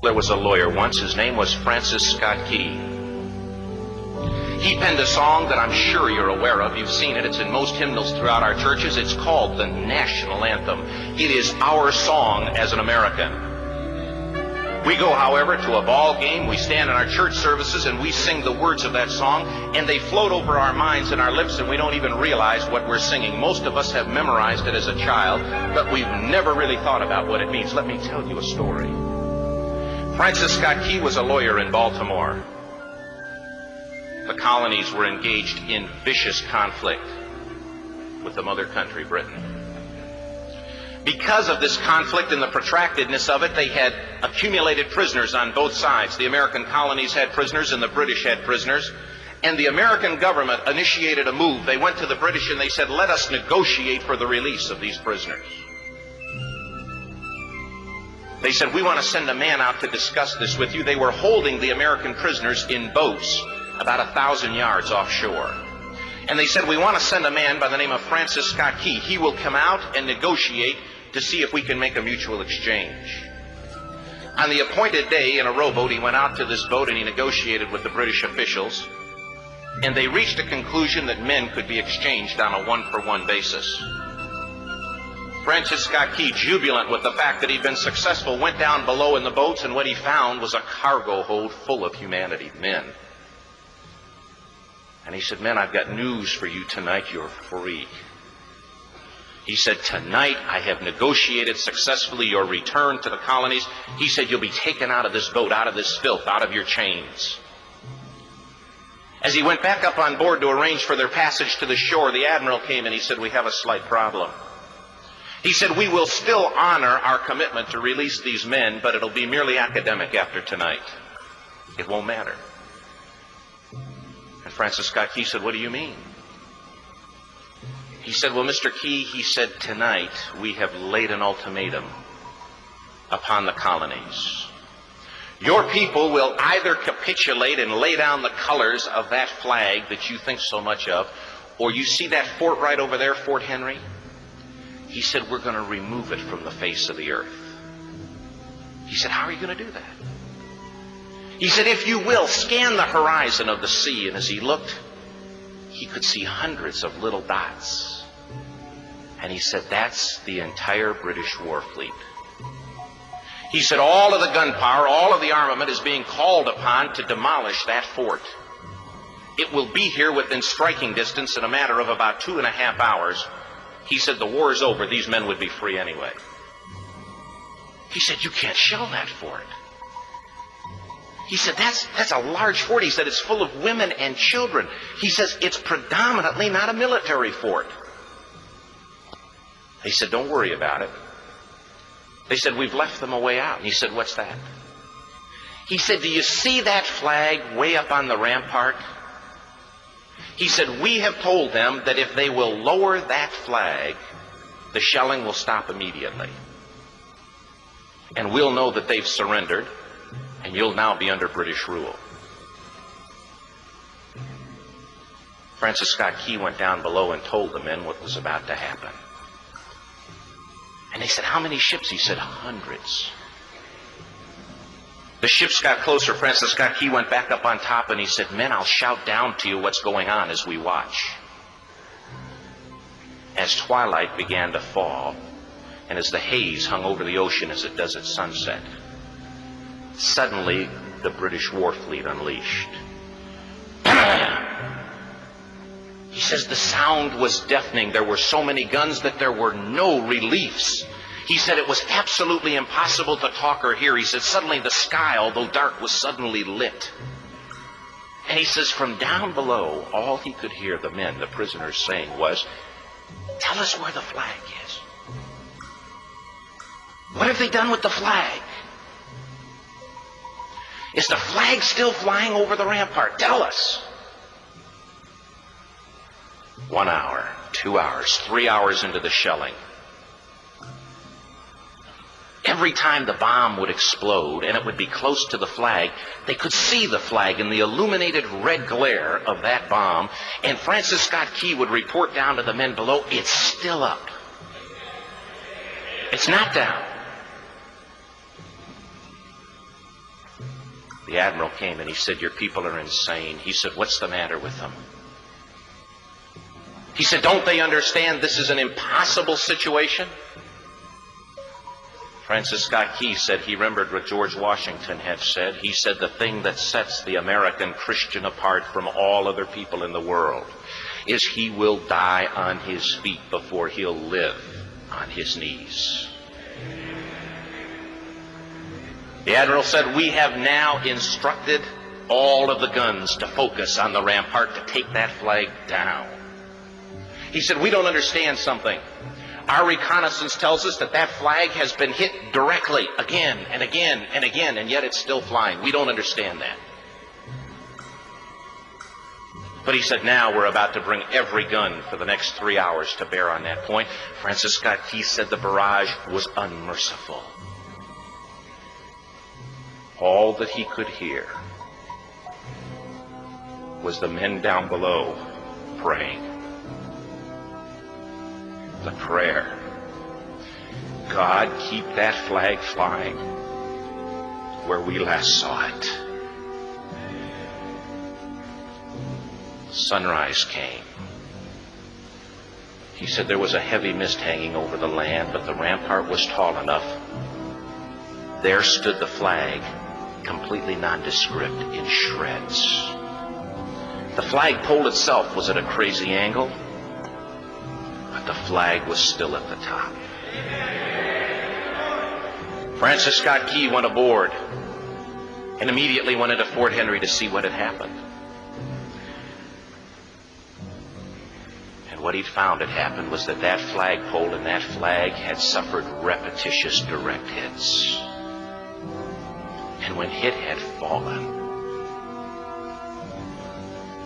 There was a lawyer once. His name was Francis Scott Key. He penned a song that I'm sure you're aware of. You've seen it. It's in most hymnals throughout our churches. It's called the National Anthem. It is our song as an American. We go, however, to a ball game. We stand in our church services and we sing the words of that song, and they float over our minds and our lips, and we don't even realize what we're singing. Most of us have memorized it as a child, but we've never really thought about what it means. Let me tell you a story. Francis Scott Key was a lawyer in Baltimore. The colonies were engaged in vicious conflict with the mother country, Britain. Because of this conflict and the protractedness of it, they had accumulated prisoners on both sides. The American colonies had prisoners and the British had prisoners. And the American government initiated a move. They went to the British and they said, let us negotiate for the release of these prisoners. They said, we want to send a man out to discuss this with you. They were holding the American prisoners in boats about 1,000 yards offshore. And they said, we want to send a man by the name of Francis Scott Key. He will come out and negotiate to see if we can make a mutual exchange. On the appointed day, in a rowboat, he went out to this boat and he negotiated with the British officials. And they reached a conclusion that men could be exchanged on a one-for-one basis. Francis Scott Key, jubilant with the fact that he'd been successful, went down below in the boats, and what he found was a cargo hold full of humanity, men. And he said, men, I've got news for you tonight. You're free. He said, tonight I have negotiated successfully your return to the colonies. He said, you'll be taken out of this boat, out of this filth, out of your chains. As he went back up on board to arrange for their passage to the shore, the admiral came and he said, we have a slight problem. He said, we will still honor our commitment to release these men, but it'll be merely academic after tonight. It won't matter. And Francis Scott Key said, what do you mean? He said, well, Mr. Key, he said, tonight we have laid an ultimatum upon the colonies. Your people will either capitulate and lay down the colors of that flag that you think so much of, or you see that fort right over there, Fort McHenry? He said, we're going to remove it from the face of the earth. He said, how are you going to do that? He said, if you will, scan the horizon of the sea. And as he looked, he could see hundreds of little dots. And he said, that's the entire British war fleet. He said, all of the gunpowder, all of the armament is being called upon to demolish that fort. It will be here within striking distance in a matter of about 2.5 hours. He said, the war is over. These men would be free anyway. He said, you can't shell that fort. He said, that's a large fort. He said, it's full of women and children. He says, it's predominantly not a military fort. He said, don't worry about it. They said, we've left them a way out. And he said, what's that? He said, do you see that flag way up on the rampart? He said, we have told them that if they will lower that flag, the shelling will stop immediately. And we'll know that they've surrendered, and you'll now be under British rule. Francis Scott Key went down below and told the men what was about to happen. And they said, how many ships? He said, hundreds. The ships got closer. Francis Scott Key went back up on top and he said, men, I'll shout down to you what's going on as we watch. As twilight began to fall, and as the haze hung over the ocean as it does at sunset, suddenly the British war fleet unleashed. He says the sound was deafening. There were so many guns that there were no reliefs. He said it was absolutely impossible to talk or hear. He said suddenly the sky, although dark, was suddenly lit. And he says from down below, all he could hear the men, the prisoners, saying was, tell us where the flag is. What have they done with the flag? Is the flag still flying over the rampart? Tell us. 1 hour, 2 hours, 3 hours into the shelling, every time the bomb would explode and it would be close to the flag, they could see the flag in the illuminated red glare of that bomb. And Francis Scott Key would report down to the men below, it's still up. It's not down. The admiral came and he said, "Your people are insane." He said, "What's the matter with them?" He said, "Don't they understand this is an impossible situation?" Francis Scott Key said he remembered what George Washington had said. He said, "The thing that sets the American Christian apart from all other people in the world is he will die on his feet before he'll live on his knees." The admiral said, "We have now instructed all of the guns to focus on the rampart to take that flag down." He said, "We don't understand something. Our reconnaissance tells us that that flag has been hit directly again and again and again, and yet it's still flying. We don't understand that." But he said, "Now we're about to bring every gun for the next 3 hours to bear on that point." Francis Scott Key said the barrage was unmerciful. All that he could hear was the men down below praying. The prayer, "God, keep that flag flying where we last saw it." Sunrise came. He said there was a heavy mist hanging over the land, but the rampart was tall enough. There stood the flag, completely nondescript, in shreds. The flagpole itself was at a crazy angle, but the flag was still at the top. Francis Scott Key went aboard and immediately went into Fort Henry to see what had happened. And what he'd found had happened was that that flagpole and that flag had suffered repetitious direct hits. And when it had fallen,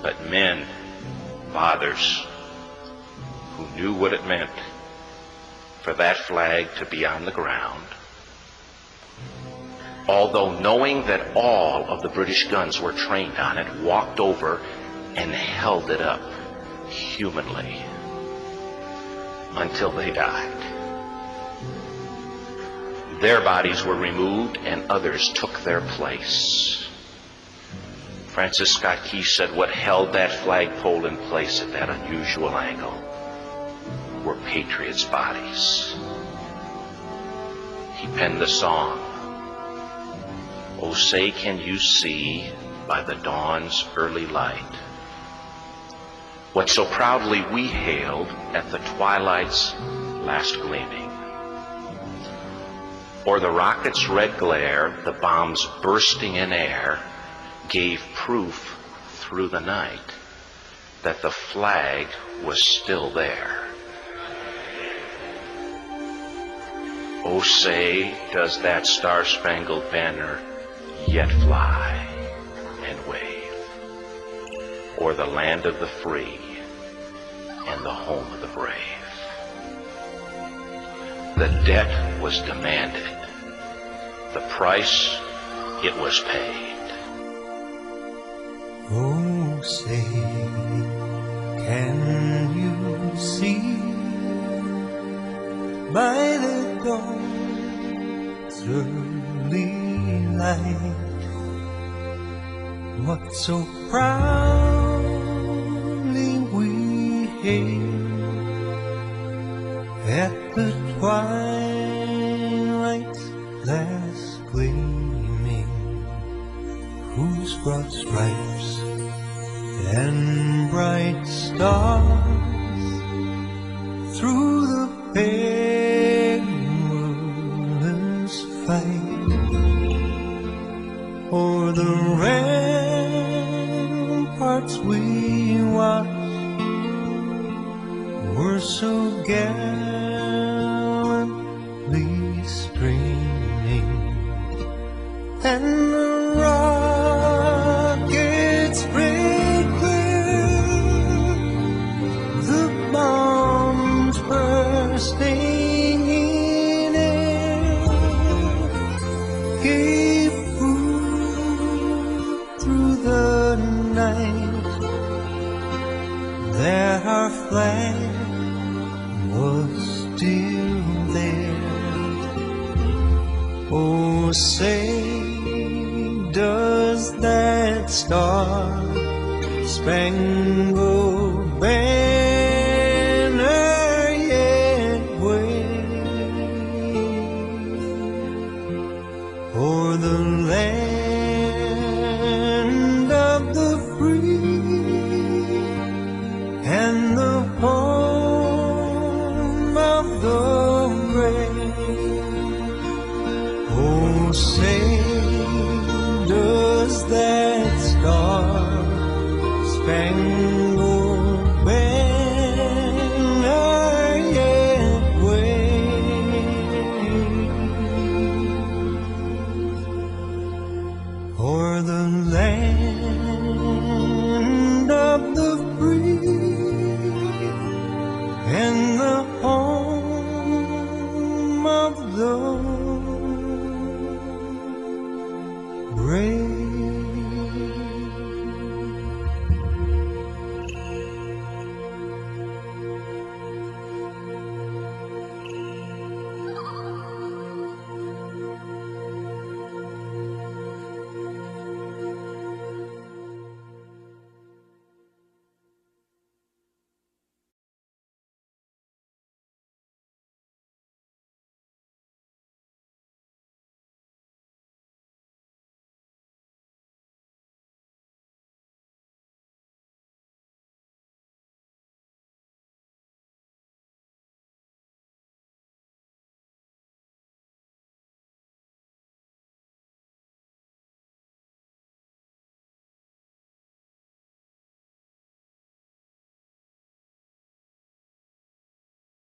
but men, fathers, who knew what it meant for that flag to be on the ground, although knowing that all of the British guns were trained on it, walked over and held it up humanly until they died. Their bodies were removed and others took their place. Francis Scott Key said what held that flagpole in place at that unusual angle were patriots' bodies. He penned the song, "Oh, say can you see by the dawn's early light what so proudly we hailed at the twilight's last gleaming? Or the rocket's red glare, the bombs bursting in air, gave proof through the night that the flag was still there. Oh, say, does that star-spangled banner yet fly and wave o'er the land of the free and the home of the brave?" The debt was demanded. The price, it was paid. Oh, say, can you see by the dawn's early light what so proudly we hailed at the twilight's last gleaming, whose broad stripes and bright stars through the perilous fight o'er the ramparts we watched were so gallantly streaming, and the rockets break clear, the bombs bursting in air gave proof through the night that our flag was still there. Oh, say, does star-spangled banner yet wave o'er the land of the free and the poor.